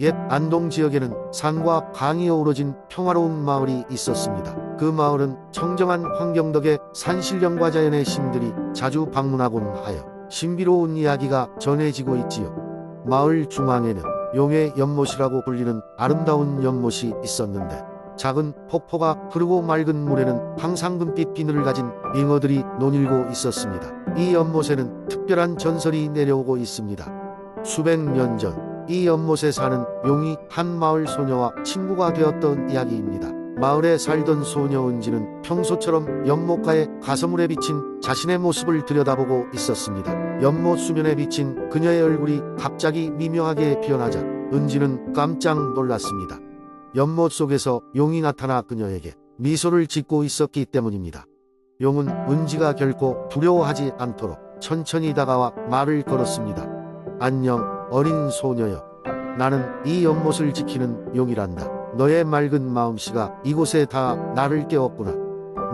옛 안동 지역에는 산과 강이 어우러진 평화로운 마을이 있었습니다. 그 마을은 청정한 환경 덕에 산신령과 자연의 신들이 자주 방문하곤 하여 신비로운 이야기가 전해지고 있지요. 마을 중앙에는 용의 연못이라고 불리는 아름다운 연못이 있었는데, 작은 폭포가 흐르고 맑은 물에는 항상 금빛 비늘을 가진 잉어들이 논일고 있었습니다. 이 연못에는 특별한 전설이 내려오고 있습니다. 수백 년 전 이 연못에 사는 용이 한 마을 소녀와 친구가 되었던 이야기입니다. 마을에 살던 소녀 은지는 평소처럼 연못가에 가서물에 비친 자신의 모습을 들여다보고 있었습니다. 연못 수면에 비친 그녀의 얼굴이 갑자기 미묘하게 변하자 은지는 깜짝 놀랐습니다. 연못 속에서 용이 나타나 그녀에게 미소를 짓고 있었기 때문입니다. 용은 은지가 결코 두려워하지 않도록 천천히 다가와 말을 걸었습니다. 안녕, 어린 소녀여. 나는 이 연못을 지키는 용이란다. 너의 맑은 마음씨가 이곳에 다 나를 깨웠구나.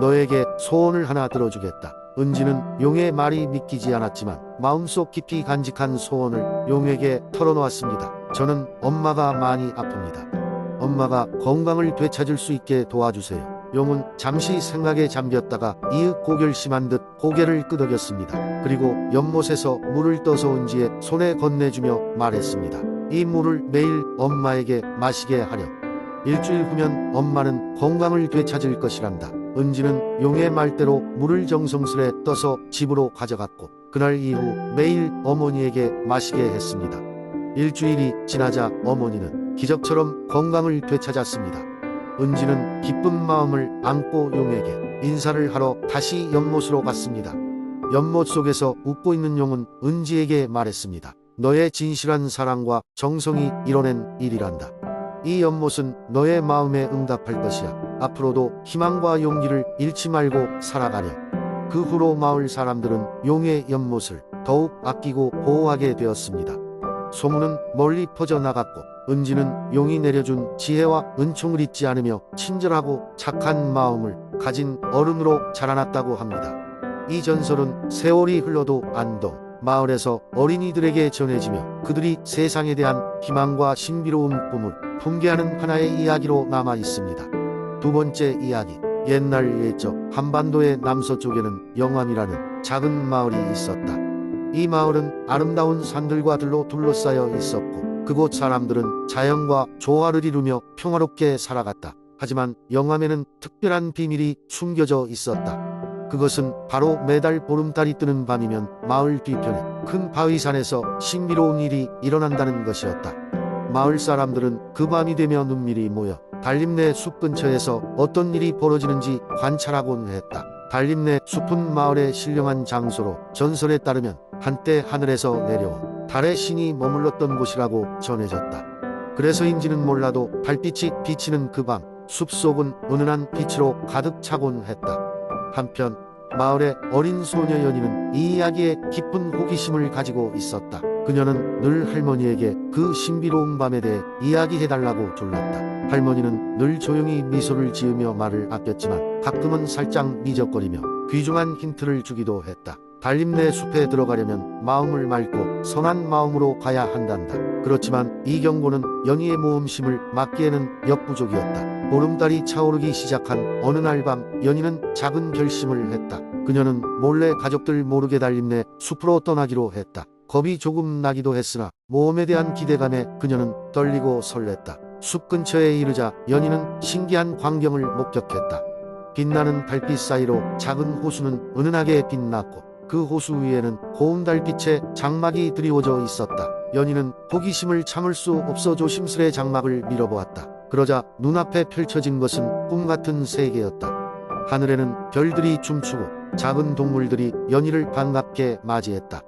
너에게 소원을 하나 들어주겠다. 은지는 용의 말이 믿기지 않았지만 마음속 깊이 간직한 소원을 용에게 털어놓았습니다. 저는 엄마가 많이 아픕니다. 엄마가 건강을 되찾을 수 있게 도와주세요. 용은 잠시 생각에 잠겼다가 이윽고 결심한 듯 고개를 끄덕였습니다. 그리고 연못에서 물을 떠서 은지의 손에 건네주며 말했습니다. 이 물을 매일 엄마에게 마시게 하렴. 일주일 후면 엄마는 건강을 되찾을 것이란다. 은지는 용의 말대로 물을 정성스레 떠서 집으로 가져갔고, 그날 이후 매일 어머니에게 마시게 했습니다. 일주일이 지나자 어머니는 기적처럼 건강을 되찾았습니다. 은지는 기쁜 마음을 안고 용에게 인사를 하러 다시 연못으로 갔습니다. 연못 속에서 웃고 있는 용은 은지에게 말했습니다. 너의 진실한 사랑과 정성이 이뤄낸 일이란다. 이 연못은 너의 마음에 응답할 것이야. 앞으로도 희망과 용기를 잃지 말고 살아가렴. 그 후로 마을 사람들은 용의 연못을 더욱 아끼고 보호하게 되었습니다. 소문은 멀리 퍼져나갔고, 은지는 용이 내려준 지혜와 은총을 잊지 않으며 친절하고 착한 마음을 가진 어른으로 자라났다고 합니다. 이 전설은 세월이 흘러도 안동 마을에서 어린이들에게 전해지며 그들이 세상에 대한 희망과 신비로운 꿈을 품게하는 하나의 이야기로 남아 있습니다. 두 번째 이야기. 옛날 옛적 한반도의 남서쪽에는 영암이라는 작은 마을이 있었다. 이 마을은 아름다운 산들과 들로 둘러싸여 있었고, 그곳 사람들은 자연과 조화를 이루며 평화롭게 살아갔다. 하지만 영암에는 특별한 비밀이 숨겨져 있었다. 그것은 바로 매달 보름달이 뜨는 밤이면 마을 뒤편에 큰 바위산에서 신비로운 일이 일어난다는 것이었다. 마을 사람들은 그 밤이 되며 눈밀이 모여 달림내 숲 근처에서 어떤 일이 벌어지는지 관찰하곤 했다. 달림내 숲은 마을의 신령한 장소로 전설에 따르면 한때 하늘에서 내려온 달의 신이 머물렀던 곳이라고 전해졌다. 그래서인지는 몰라도 달빛이 비치는 그 밤, 숲속은 은은한 빛으로 가득 차곤 했다. 한편 마을의 어린 소녀 연희는 이 이야기에 깊은 호기심을 가지고 있었다. 그녀는 늘 할머니에게 그 신비로운 밤에 대해 이야기해달라고 졸랐다. 할머니는 늘 조용히 미소를 지으며 말을 아꼈지만 가끔은 살짝 미적거리며 귀중한 힌트를 주기도 했다. 달림내 숲에 들어가려면 마음을 맑고 선한 마음으로 가야 한단다. 그렇지만 이 경고는 연희의 모험심을 막기에는 역부족이었다. 보름달이 차오르기 시작한 어느 날 밤, 연희는 작은 결심을 했다. 그녀는 몰래 가족들 모르게 달림내 숲으로 떠나기로 했다. 겁이 조금 나기도 했으나 모험에 대한 기대감에 그녀는 떨리고 설렜다. 숲 근처에 이르자 연희는 신기한 광경을 목격했다. 빛나는 달빛 사이로 작은 호수는 은은하게 빛났고, 그 호수 위에는 고운 달빛에 장막이 드리워져 있었다. 연희는 호기심을 참을 수 없어 조심스레 장막을 밀어보았다. 그러자 눈앞에 펼쳐진 것은 꿈같은 세계였다. 하늘에는 별들이 춤추고 작은 동물들이 연희를 반갑게 맞이했다.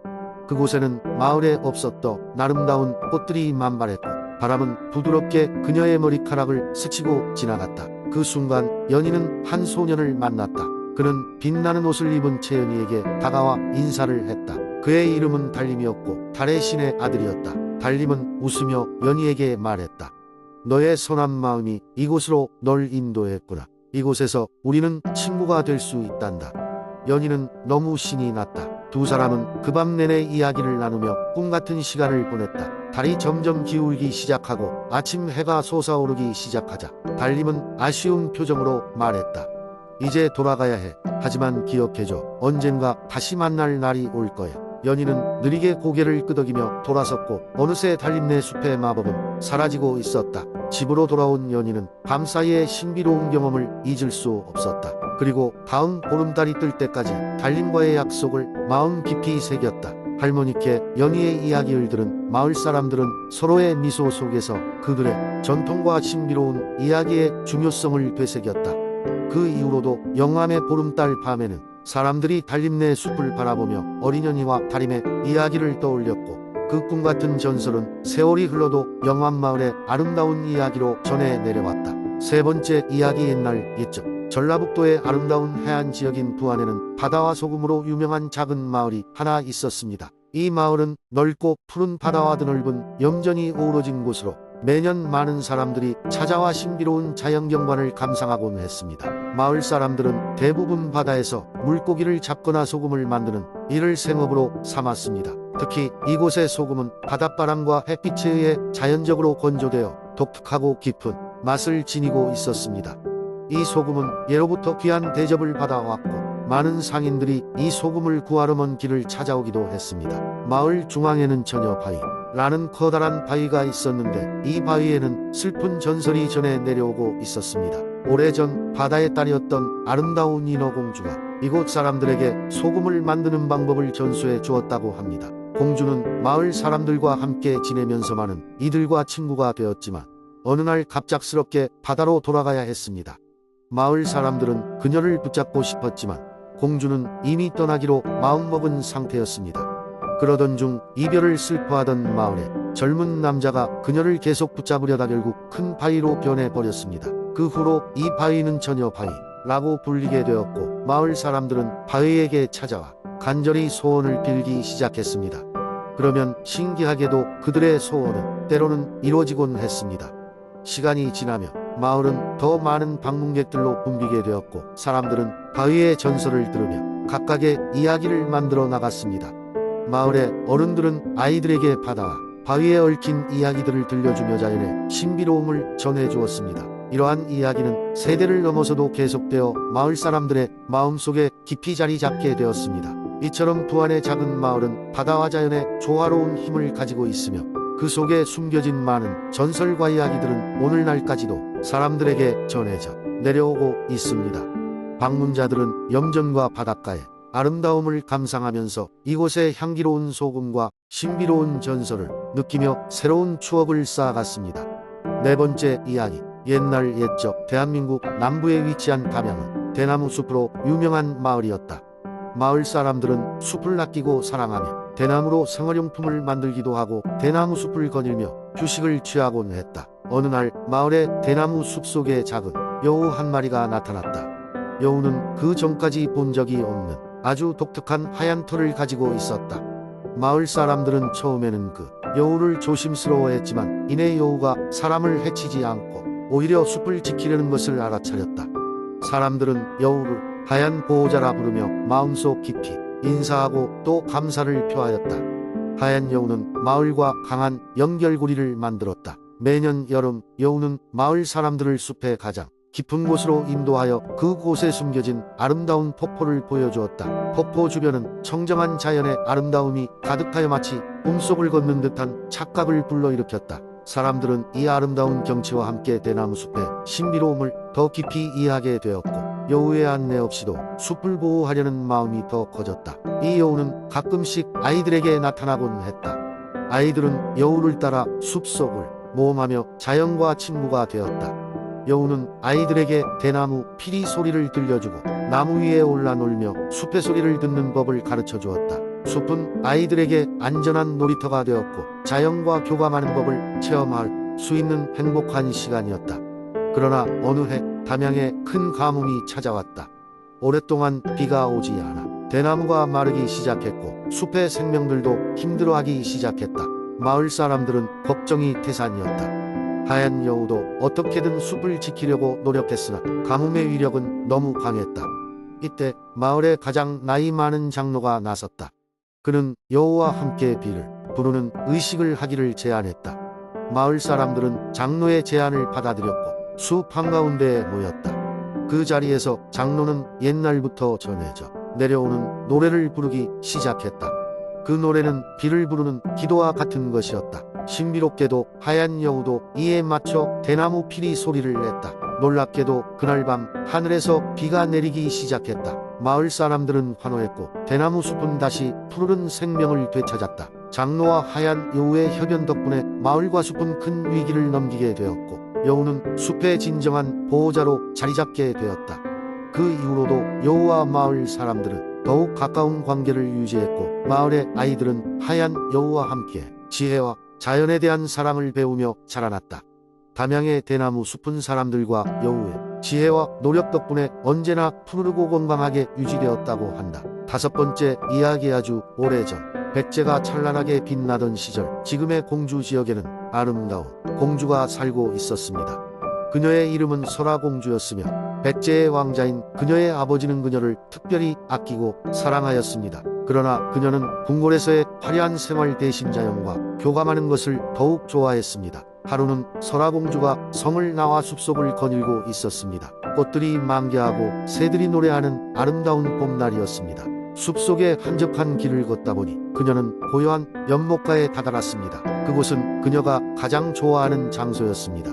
그곳에는 마을에 없었던 아름다운 꽃들이 만발했고, 바람은 부드럽게 그녀의 머리카락을 스치고 지나갔다. 그 순간 연희는 한 소년을 만났다. 그는 빛나는 옷을 입은 채 연희에게 다가와 인사를 했다. 그의 이름은 달림이었고 달의 신의 아들이었다. 달림은 웃으며 연희에게 말했다. 너의 선한 마음이 이곳으로 널 인도했구나. 이곳에서 우리는 친구가 될 수 있단다. 연희는 너무 신이 났다. 두 사람은 그 밤 내내 이야기를 나누며 꿈같은 시간을 보냈다. 달이 점점 기울기 시작하고 아침 해가 솟아오르기 시작하자 달님은 아쉬운 표정으로 말했다. 이제 돌아가야 해. 하지만 기억해줘. 언젠가 다시 만날 날이 올 거야. 연희는 느리게 고개를 끄덕이며 돌아섰고 어느새 달림네 숲의 마법은 사라지고 있었다. 집으로 돌아온 연희는 밤사이의 신비로운 경험을 잊을 수 없었다. 그리고 다음 보름달이 뜰 때까지 달림과의 약속을 마음 깊이 새겼다. 할머니께 연희의 이야기를 들은 마을 사람들은 서로의 미소 속에서 그들의 전통과 신비로운 이야기의 중요성을 되새겼다. 그 이후로도 영암의 보름달 밤에는 사람들이 달림네 숲을 바라보며 어린 연희와 달림의 이야기를 떠올렸고 그 꿈같은 전설은 세월이 흘러도 영암 마을의 아름다운 이야기로 전해 내려왔다. 세 번째 이야기. 옛날 옛적 전라북도의 아름다운 해안 지역인 부안에는 바다와 소금으로 유명한 작은 마을이 하나 있었습니다. 이 마을은 넓고 푸른 바다와 드넓은 염전이 어우러진 곳으로 매년 많은 사람들이 찾아와 신비로운 자연경관을 감상하곤 했습니다. 마을 사람들은 대부분 바다에서 물고기를 잡거나 소금을 만드는 일을 생업으로 삼았습니다. 특히 이곳의 소금은 바닷바람과 햇빛에 의해 자연적으로 건조되어 독특하고 깊은 맛을 지니고 있었습니다. 이 소금은 예로부터 귀한 대접을 받아왔고 많은 상인들이 이 소금을 구하러 먼 길을 찾아오기도 했습니다. 마을 중앙에는 처녀 바위라는 커다란 바위가 있었는데 이 바위에는 슬픈 전설이 전해 내려오고 있었습니다. 오래전 바다의 딸이었던 아름다운 인어공주가 이곳 사람들에게 소금을 만드는 방법을 전수해 주었다고 합니다. 공주는 마을 사람들과 함께 지내면서만은 이들과 친구가 되었지만 어느 날 갑작스럽게 바다로 돌아가야 했습니다. 마을 사람들은 그녀를 붙잡고 싶었지만 공주는 이미 떠나기로 마음먹은 상태였습니다. 그러던 중 이별을 슬퍼하던 마을의 젊은 남자가 그녀를 계속 붙잡으려다 결국 큰 바위로 변해버렸습니다. 그 후로 이 바위는 처녀 바위라고 불리게 되었고 마을 사람들은 바위에게 찾아와 간절히 소원을 빌기 시작했습니다. 그러면 신기하게도 그들의 소원은 때로는 이루어지곤 했습니다. 시간이 지나며 마을은 더 많은 방문객들로 붐비게 되었고 사람들은 바위의 전설을 들으며 각각의 이야기를 만들어 나갔습니다. 마을의 어른들은 아이들에게 바다와 바위에 얽힌 이야기들을 들려주며 자연의 신비로움을 전해주었습니다. 이러한 이야기는 세대를 넘어서도 계속되어 마을 사람들의 마음속에 깊이 자리 잡게 되었습니다. 이처럼 부안의 작은 마을은 바다와 자연의 조화로운 힘을 가지고 있으며 그 속에 숨겨진 많은 전설과 이야기들은 오늘날까지도 사람들에게 전해져 내려오고 있습니다. 방문자들은 염전과 바닷가의 아름다움을 감상하면서 이곳의 향기로운 소금과 신비로운 전설을 느끼며 새로운 추억을 쌓아갔습니다. 네 번째 이야기. 옛날 옛적 대한민국 남부에 위치한 담양은 대나무 숲으로 유명한 마을이었다. 마을 사람들은 숲을 아끼고 사랑하며 대나무로 생활용품을 만들기도 하고 대나무 숲을 거닐며 휴식을 취하곤 했다. 어느 날 마을의 대나무 숲 속에 작은 여우 한 마리가 나타났다. 여우는 그 전까지 본 적이 없는 아주 독특한 하얀 털을 가지고 있었다. 마을 사람들은 처음에는 그 여우를 조심스러워했지만 이내 여우가 사람을 해치지 않고 오히려 숲을 지키려는 것을 알아차렸다. 사람들은 여우를 하얀 보호자라 부르며 마음속 깊이 인사하고 또 감사를 표하였다. 하얀 여우는 마을과 강한 연결고리를 만들었다. 매년 여름 여우는 마을 사람들을 숲의 가장 깊은 곳으로 인도하여 그곳에 숨겨진 아름다운 폭포를 보여주었다. 폭포 주변은 청정한 자연의 아름다움이 가득하여 마치 꿈속을 걷는 듯한 착각을 불러일으켰다. 사람들은 이 아름다운 경치와 함께 대나무 숲의 신비로움을 더 깊이 이해하게 되었고 여우의 안내 없이도 숲을 보호하려는 마음이 더 커졌다. 이 여우는 가끔씩 아이들에게 나타나곤 했다. 아이들은 여우를 따라 숲속을 모험하며 자연과 친구가 되었다. 여우는 아이들에게 대나무 피리 소리를 들려주고 나무 위에 올라 놀며 숲의 소리를 듣는 법을 가르쳐 주었다. 숲은 아이들에게 안전한 놀이터가 되었고 자연과 교감하는 법을 체험할 수 있는 행복한 시간이었다. 그러나 어느 해 담양에 큰 가뭄이 찾아왔다. 오랫동안 비가 오지 않아 대나무가 마르기 시작했고 숲의 생명들도 힘들어하기 시작했다. 마을 사람들은 걱정이 태산이었다. 하얀 여우도 어떻게든 숲을 지키려고 노력했으나 가뭄의 위력은 너무 강했다. 이때 마을의 가장 나이 많은 장로가 나섰다. 그는 여우와 함께 비를 부르는 의식을 하기를 제안했다. 마을 사람들은 장로의 제안을 받아들였고 숲 한가운데에 모였다. 그 자리에서 장로는 옛날부터 전해져 내려오는 노래를 부르기 시작했다. 그 노래는 비를 부르는 기도와 같은 것이었다. 신비롭게도 하얀 여우도 이에 맞춰 대나무 피리 소리를 냈다. 놀랍게도 그날 밤 하늘에서 비가 내리기 시작했다. 마을 사람들은 환호했고 대나무 숲은 다시 푸르른 생명을 되찾았다. 장로와 하얀 여우의 협연 덕분에 마을과 숲은 큰 위기를 넘기게 되었고 여우는 숲의 진정한 보호자로 자리잡게 되었다. 그 이후로도 여우와 마을 사람들은 더욱 가까운 관계를 유지했고 마을의 아이들은 하얀 여우와 함께 지혜와 자연에 대한 사랑을 배우며 자라났다. 담양의 대나무 숲은 사람들과 여우의 지혜와 노력 덕분에 언제나 푸르르고 건강하게 유지되었다고 한다. 다섯 번째 이야기. 아주 오래전 백제가 찬란하게 빛나던 시절 지금의 공주 지역에는 아름다운 공주가 살고 있었습니다. 그녀의 이름은 설화공주였으며 백제의 왕자인 그녀의 아버지는 그녀를 특별히 아끼고 사랑하였습니다. 그러나 그녀는 궁궐에서의 화려한 생활 대신 자연과 교감하는 것을 더욱 좋아했습니다. 하루는 설화공주가 성을 나와 숲속을 거닐고 있었습니다. 꽃들이 만개하고 새들이 노래하는 아름다운 봄날이었습니다. 숲속의 한적한 길을 걷다 보니 그녀는 고요한 연못가에 다다랐습니다. 그곳은 그녀가 가장 좋아하는 장소였습니다.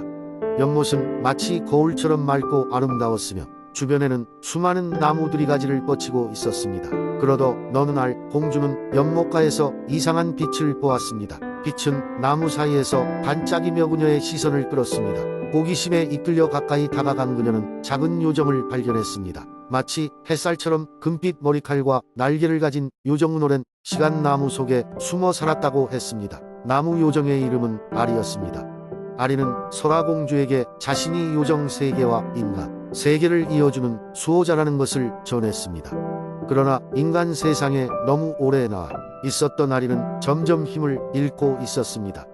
연못은 마치 거울처럼 맑고 아름다웠으며 주변에는 수많은 나무들이 가지를 뻗치고 있었습니다. 그러던 어느 날 공주는 연못가에서 이상한 빛을 보았습니다. 빛은 나무 사이에서 반짝이며 그녀의 시선을 끌었습니다. 호기심에 이끌려 가까이 다가간 그녀는 작은 요정을 발견했습니다. 마치 햇살처럼 금빛 머리칼과 날개를 가진 요정은 오랜 시간 나무 속에 숨어 살았다고 했습니다. 나무 요정의 이름은 아리였습니다. 아리는 설화공주에게 자신이 요정 세계와 인간 세계를 이어주는 수호자라는 것을 전했습니다. 그러나 인간 세상에 너무 오래 나와 있었던 아리는 점점 힘을 잃고 있었습니다.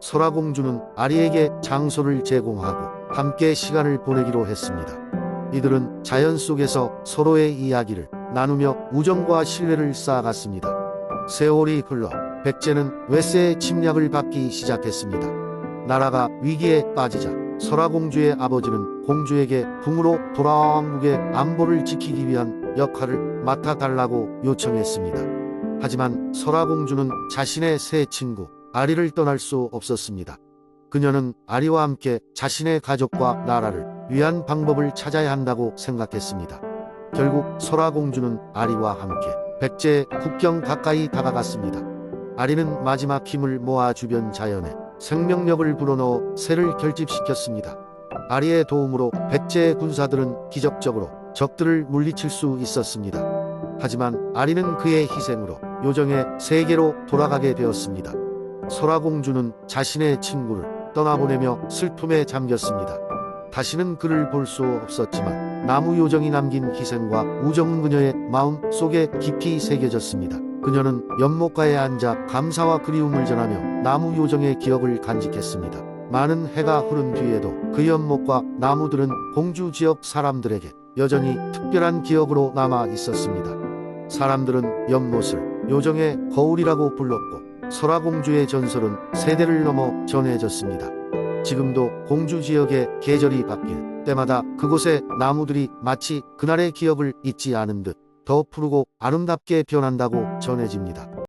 설화공주는 아리에게 장소를 제공하고 함께 시간을 보내기로 했습니다. 이들은 자연 속에서 서로의 이야기를 나누며 우정과 신뢰를 쌓아갔습니다. 세월이 흘러 백제는 외세의 침략을 받기 시작했습니다. 나라가 위기에 빠지자 설화공주의 아버지는 공주에게 궁으로 돌아와 왕국의 안보를 지키기 위한 역할을 맡아달라고 요청했습니다. 하지만 설화공주는 자신의 새 친구 아리를 떠날 수 없었습니다. 그녀는 아리와 함께 자신의 가족과 나라를 위한 방법을 찾아야 한다고 생각했습니다. 결국 설화공주는 아리와 함께 백제의 국경 가까이 다가갔습니다. 아리는 마지막 힘을 모아 주변 자연에 생명력을 불어넣어 새를 결집시켰습니다. 아리의 도움으로 백제의 군사들은 기적적으로 적들을 물리칠 수 있었습니다. 하지만 아리는 그의 희생으로 요정의 세계로 돌아가게 되었습니다. 설화공주는 자신의 친구를 떠나보내며 슬픔에 잠겼습니다. 다시는 그를 볼 수 없었지만 나무 요정이 남긴 희생과 우정은 그녀의 마음 속에 깊이 새겨졌습니다. 그녀는 연못가에 앉아 감사와 그리움을 전하며 나무 요정의 기억을 간직했습니다. 많은 해가 흐른 뒤에도 그 연못과 나무들은 공주 지역 사람들에게 여전히 특별한 기억으로 남아 있었습니다. 사람들은 연못을 요정의 거울이라고 불렀고 설화공주의 전설은 세대를 넘어 전해졌습니다. 지금도 공주 지역의 계절이 바뀔 때마다 그곳의 나무들이 마치 그날의 기억을 잊지 않은 듯 더 푸르고 아름답게 변한다고 전해집니다.